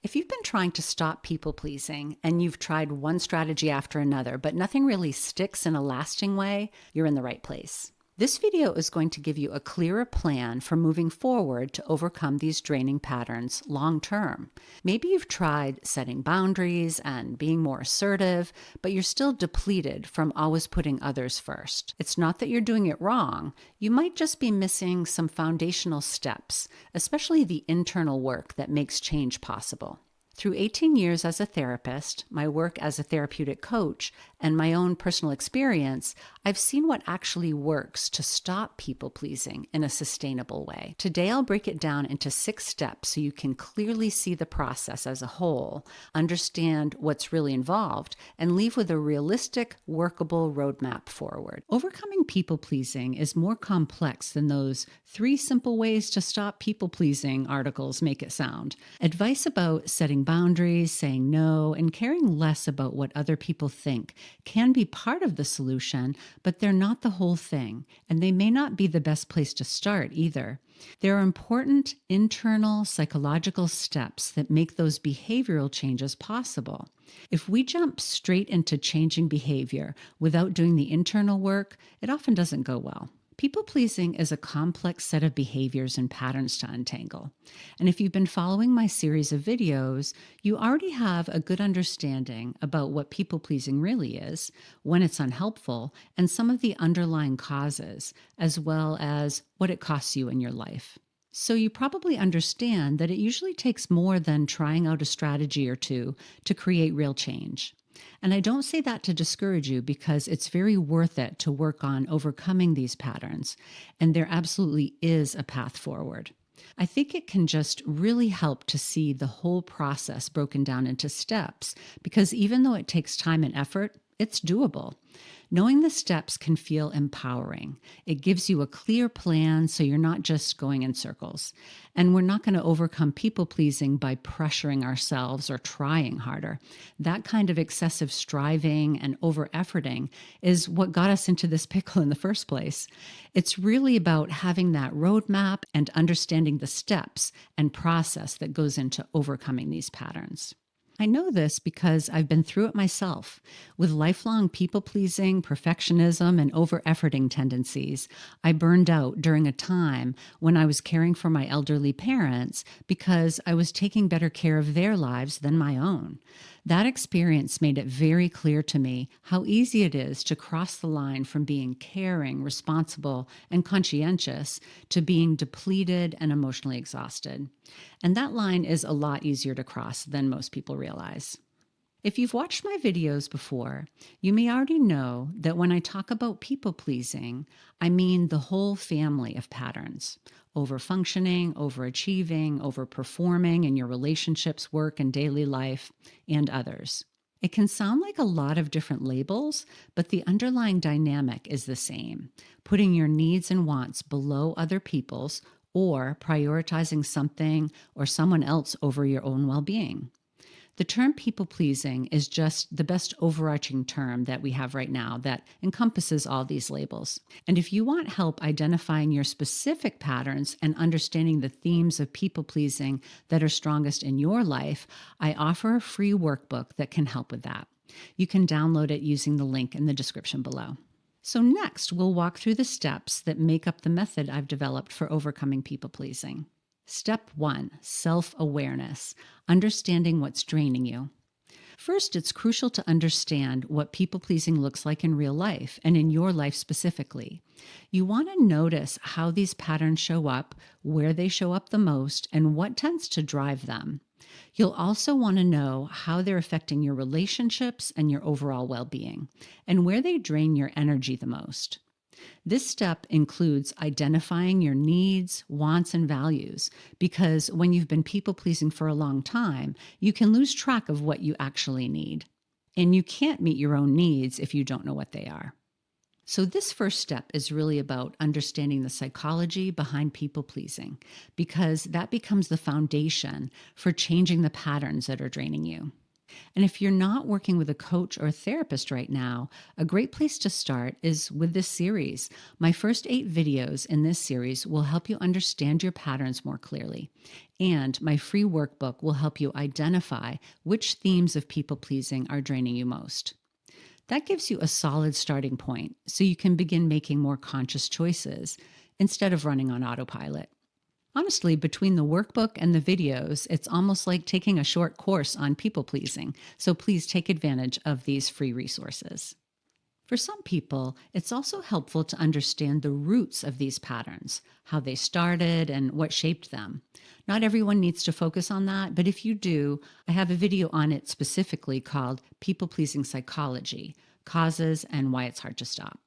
If you've been trying to stop people pleasing and you've tried one strategy after another, but nothing really sticks in a lasting way, you're in the right place. This video is going to give you a clearer plan for moving forward to overcome these draining patterns long term. Maybe you've tried setting boundaries and being more assertive, but you're still depleted from always putting others first. It's not that you're doing it wrong. You might just be missing some foundational steps, especially the internal work that makes change possible. Through 18 years as a therapist, my work as a therapeutic coach, and my own personal experience, I've seen what actually works to stop people pleasing in a sustainable way. Today, I'll break it down into 6 steps so you can clearly see the process as a whole, understand what's really involved, and leave with a realistic, workable roadmap forward. Overcoming people pleasing is more complex than those 3 simple ways to stop people pleasing articles make it sound. Advice about setting boundaries, saying no, and caring less about what other people think can be part of the solution, but they're not the whole thing, and they may not be the best place to start either. There are important internal psychological steps that make those behavioral changes possible. If we jump straight into changing behavior without doing the internal work, it often doesn't go well. People-pleasing is a complex set of behaviors and patterns to untangle. And if you've been following my series of videos, you already have a good understanding about what people-pleasing really is, when it's unhelpful, and some of the underlying causes, as well as what it costs you in your life. So you probably understand that it usually takes more than trying out a strategy or two to create real change. And I don't say that to discourage you, because it's very worth it to work on overcoming these patterns, and there absolutely is a path forward. I think it can just really help to see the whole process broken down into steps, because even though it takes time and effort, it's doable. Knowing the steps can feel empowering. It gives you a clear plan so you're not just going in circles. And we're not going to overcome people-pleasing by pressuring ourselves or trying harder. That kind of excessive striving and over-efforting is what got us into this pickle in the first place. It's really about having that roadmap and understanding the steps and process that goes into overcoming these patterns. I know this because I've been through it myself. With lifelong people-pleasing, perfectionism, and over-efforting tendencies, I burned out during a time when I was caring for my elderly parents because I was taking better care of their lives than my own. That experience made it very clear to me how easy it is to cross the line from being caring, responsible, and conscientious to being depleted and emotionally exhausted. And that line is a lot easier to cross than most people realize. If you've watched my videos before, you may already know that when I talk about people-pleasing, I mean the whole family of patterns: over-functioning, overachieving, over-performing in your relationships, work, and daily life, and others. It can sound like a lot of different labels, but the underlying dynamic is the same: putting your needs and wants below other people's, or prioritizing something or someone else over your own well-being. The term people-pleasing is just the best overarching term that we have right now that encompasses all these labels. And if you want help identifying your specific patterns and understanding the themes of people-pleasing that are strongest in your life, I offer a free workbook that can help with that. You can download it using the link in the description below. So next, we'll walk through the steps that make up the method I've developed for overcoming people-pleasing. Step 1, self-awareness, understanding what's draining you. First, it's crucial to understand what people-pleasing looks like in real life and in your life specifically. You want to notice how these patterns show up, where they show up the most, and what tends to drive them. You'll also want to know how they're affecting your relationships and your overall well-being, and where they drain your energy the most. This step includes identifying your needs, wants, and values, because when you've been people-pleasing for a long time, you can lose track of what you actually need. And you can't meet your own needs if you don't know what they are. So this first step is really about understanding the psychology behind people-pleasing, because that becomes the foundation for changing the patterns that are draining you. And if you're not working with a coach or a therapist right now, a great place to start is with this series. My first 8 videos in this series will help you understand your patterns more clearly. And my free workbook will help you identify which themes of people pleasing are draining you most. That gives you a solid starting point so you can begin making more conscious choices instead of running on autopilot. Honestly, between the workbook and the videos, it's almost like taking a short course on people pleasing, so please take advantage of these free resources. For some people, it's also helpful to understand the roots of these patterns, how they started and what shaped them. Not everyone needs to focus on that, but if you do, I have a video on it specifically called People Pleasing Psychology: Causes and Why It's Hard to Stop.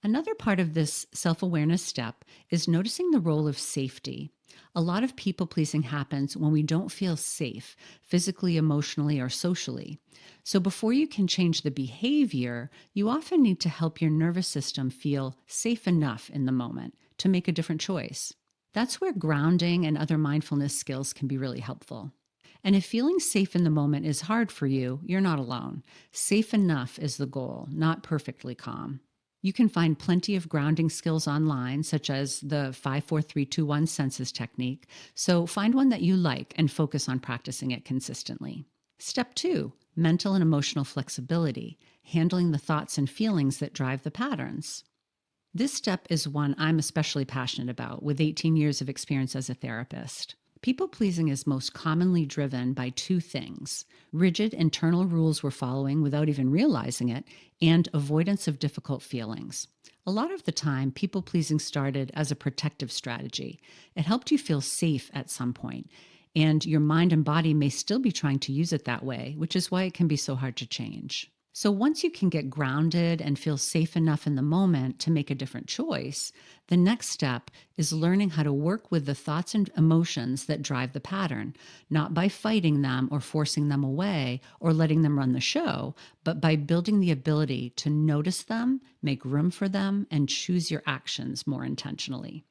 Another part of this self-awareness step is noticing the role of safety. A lot of people pleasing happens when we don't feel safe, physically, emotionally, or socially. So before you can change the behavior, you often need to help your nervous system feel safe enough in the moment to make a different choice. That's where grounding and other mindfulness skills can be really helpful. And if feeling safe in the moment is hard for you, you're not alone. Safe enough is the goal, not perfectly calm. You can find plenty of grounding skills online, such as the 5-4-3-2-1 census technique, so find one that you like and focus on practicing it consistently. Step 2, mental and emotional flexibility, handling the thoughts and feelings that drive the patterns. This step is one I'm especially passionate about, with 18 years of experience as a therapist. People-pleasing is most commonly driven by 2 things: rigid internal rules we're following without even realizing it, and avoidance of difficult feelings. A lot of the time, people-pleasing started as a protective strategy. It helped you feel safe at some point, and your mind and body may still be trying to use it that way, which is why it can be so hard to change. So once you can get grounded and feel safe enough in the moment to make a different choice, the next step is learning how to work with the thoughts and emotions that drive the pattern, not by fighting them or forcing them away or letting them run the show, but by building the ability to notice them, make room for them, and choose your actions more intentionally.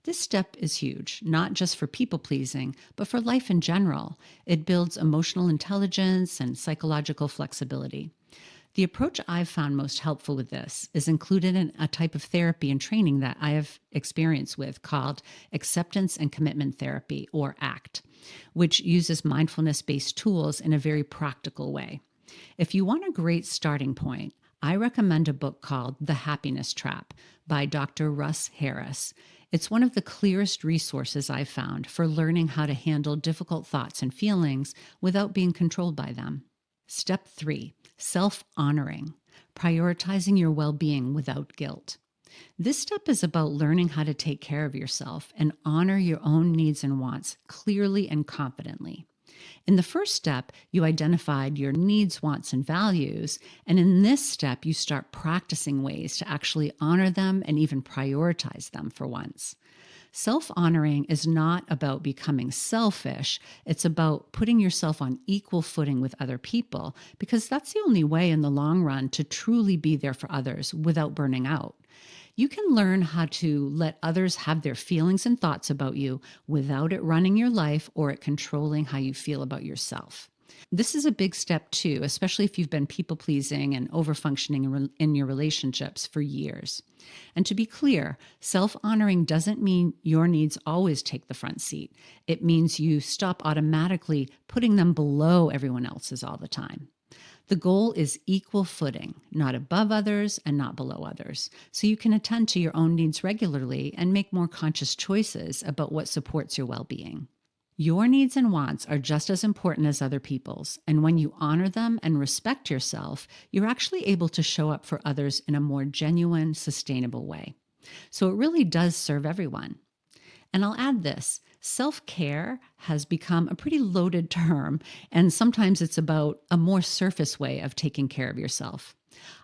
This step is huge, not just for people pleasing, but for life in general. It builds emotional intelligence and psychological flexibility. The approach I've found most helpful with this is included in a type of therapy and training that I have experience with called Acceptance and Commitment Therapy, or ACT, which uses mindfulness-based tools in a very practical way. If you want a great starting point, I recommend a book called The Happiness Trap by Dr. Russ Harris. It's one of the clearest resources I've found for learning how to handle difficult thoughts and feelings without being controlled by them. Step 3, self-honoring, prioritizing your well-being without guilt. This step is about learning how to take care of yourself and honor your own needs and wants clearly and confidently. In the first step, you identified your needs, wants, and values, and in this step, you start practicing ways to actually honor them and even prioritize them for once. Self-honoring is not about becoming selfish. It's about putting yourself on equal footing with other people, because that's the only way in the long run to truly be there for others without burning out. You can learn how to let others have their feelings and thoughts about you without it running your life or it controlling how you feel about yourself. This is a big step too, especially if you've been people-pleasing and over-functioning in your relationships for years. And to be clear, self-honoring doesn't mean your needs always take the front seat. It means you stop automatically putting them below everyone else's all the time. The goal is equal footing, not above others and not below others, so you can attend to your own needs regularly and make more conscious choices about what supports your well-being. Your needs and wants are just as important as other people's, and when you honor them and respect yourself, you're actually able to show up for others in a more genuine, sustainable way. So it really does serve everyone. And I'll add this, self-care has become a pretty loaded term, and sometimes it's about a more surface way of taking care of yourself.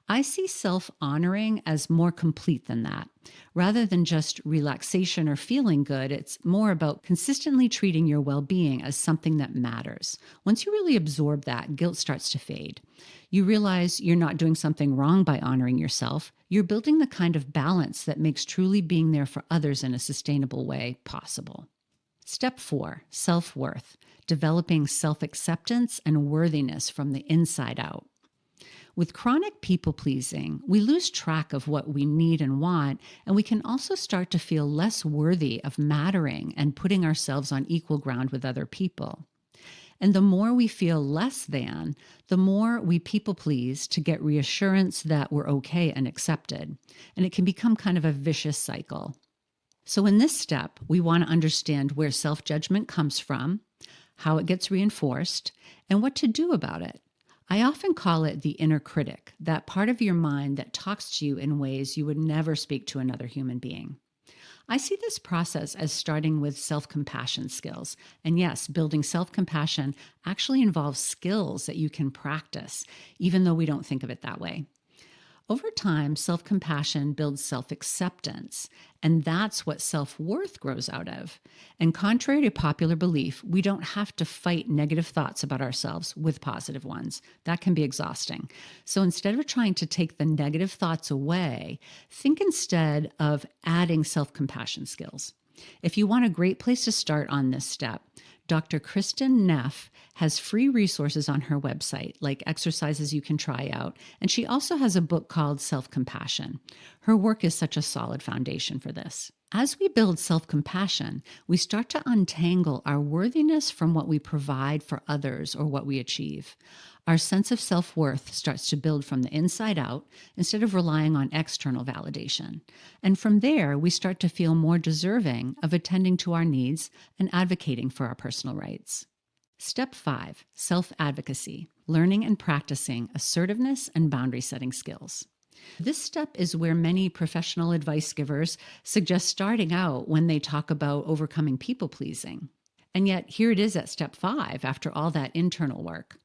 I see self-honoring as more complete than that. Rather than just relaxation or feeling good, it's more about consistently treating your well-being as something that matters. Once you really absorb that, guilt starts to fade. You realize you're not doing something wrong by honoring yourself. You're building the kind of balance that makes truly being there for others in a sustainable way possible. Step 4, self-worth, developing self-acceptance and worthiness from the inside out. With chronic people pleasing, we lose track of what we need and want, and we can also start to feel less worthy of mattering and putting ourselves on equal ground with other people. And the more we feel less than, the more we people please to get reassurance that we're okay and accepted. And it can become kind of a vicious cycle. So in this step, we want to understand where self-judgment comes from, how it gets reinforced, and what to do about it. I often call it the inner critic, that part of your mind that talks to you in ways you would never speak to another human being. I see this process as starting with self-compassion skills. And yes, building self-compassion actually involves skills that you can practice, even though we don't think of it that way. Over time, self-compassion builds self-acceptance, and that's what self-worth grows out of. And contrary to popular belief, we don't have to fight negative thoughts about ourselves with positive ones. That can be exhausting. So instead of trying to take the negative thoughts away, think instead of adding self-compassion skills. If you want a great place to start on this step, Dr. Kristen Neff has free resources on her website, like exercises you can try out, and she also has a book called Self-Compassion. Her work is such a solid foundation for this. As we build self-compassion, we start to untangle our worthiness from what we provide for others or what we achieve. Our sense of self-worth starts to build from the inside out instead of relying on external validation. And from there, we start to feel more deserving of attending to our needs and advocating for our personal rights. Step 5, self-advocacy, learning and practicing assertiveness and boundary setting skills. This step is where many professional advice givers suggest starting out when they talk about overcoming people-pleasing. And yet, here it is at step 5 after all that internal work.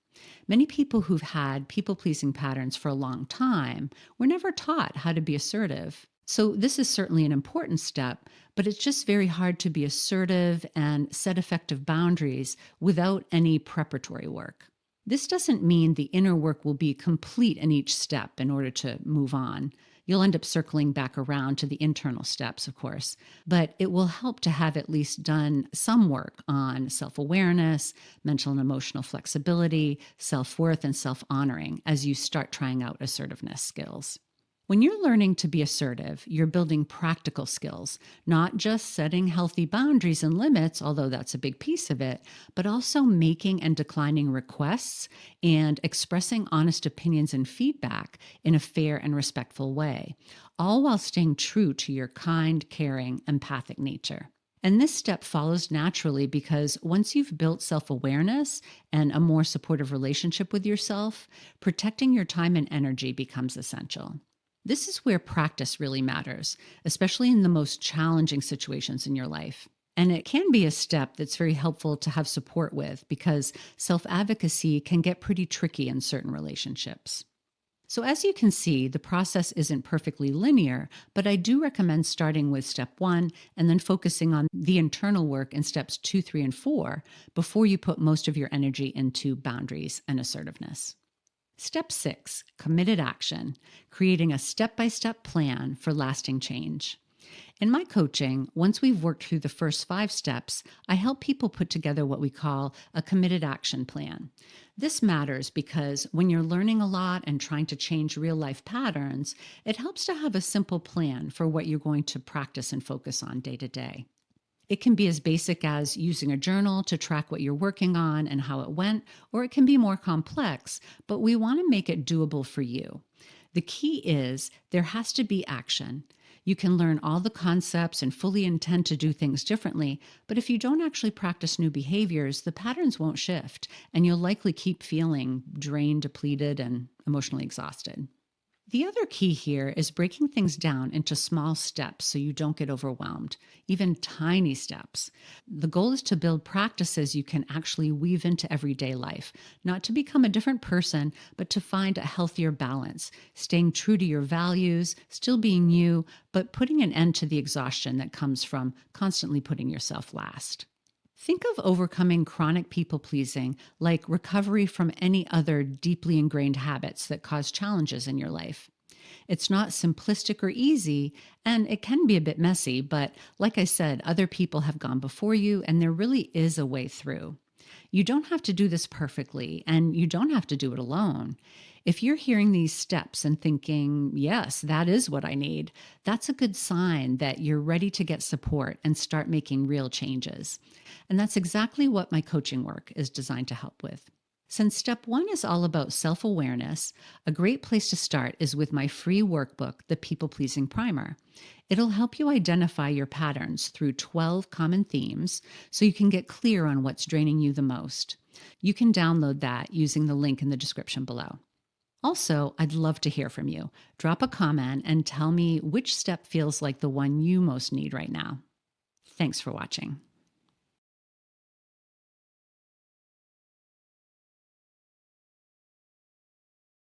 Many people who've had people-pleasing patterns for a long time were never taught how to be assertive. So this is certainly an important step, but it's just very hard to be assertive and set effective boundaries without any preparatory work. This doesn't mean the inner work will be complete in each step in order to move on. You'll end up circling back around to the internal steps, of course, but it will help to have at least done some work on self-awareness, mental and emotional flexibility, self-worth, and self-honoring as you start trying out assertiveness skills. When you're learning to be assertive, you're building practical skills, not just setting healthy boundaries and limits, although that's a big piece of it, but also making and declining requests and expressing honest opinions and feedback in a fair and respectful way, all while staying true to your kind, caring, empathic nature. And this step follows naturally because once you've built self-awareness and a more supportive relationship with yourself, protecting your time and energy becomes essential. This is where practice really matters, especially in the most challenging situations in your life. And it can be a step that's very helpful to have support with because self-advocacy can get pretty tricky in certain relationships. So as you can see, the process isn't perfectly linear, but I do recommend starting with step 1 and then focusing on the internal work in steps 2, 3, and 4 before you put most of your energy into boundaries and assertiveness. Step 6, committed action, creating a step-by-step plan for lasting change. In my coaching, once we've worked through the first 5 steps, I help people put together what we call a committed action plan. This matters because when you're learning a lot and trying to change real-life patterns, it helps to have a simple plan for what you're going to practice and focus on day to day. It can be as basic as using a journal to track what you're working on and how it went, or it can be more complex, but we want to make it doable for you. The key is there has to be action. You can learn all the concepts and fully intend to do things differently, but if you don't actually practice new behaviors, the patterns won't shift, and you'll likely keep feeling drained, depleted, and emotionally exhausted. The other key here is breaking things down into small steps so you don't get overwhelmed, even tiny steps. The goal is to build practices you can actually weave into everyday life, not to become a different person, but to find a healthier balance, staying true to your values, still being you, but putting an end to the exhaustion that comes from constantly putting yourself last. Think of overcoming chronic people-pleasing like recovery from any other deeply ingrained habits that cause challenges in your life. It's not simplistic or easy, and it can be a bit messy, but like I said, other people have gone before you, and there really is a way through. You don't have to do this perfectly, and you don't have to do it alone. If you're hearing these steps and thinking, yes, that is what I need, that's a good sign that you're ready to get support and start making real changes. And that's exactly what my coaching work is designed to help with. Since step one is all about self awareness, a great place to start is with my free workbook, The People Pleasing Primer. It'll help you identify your patterns through 12 common themes so you can get clear on what's draining you the most. You can download that using the link in the description below. Also, I'd love to hear from you. Drop a comment and tell me which step feels like the one you most need right now. Thanks for watching.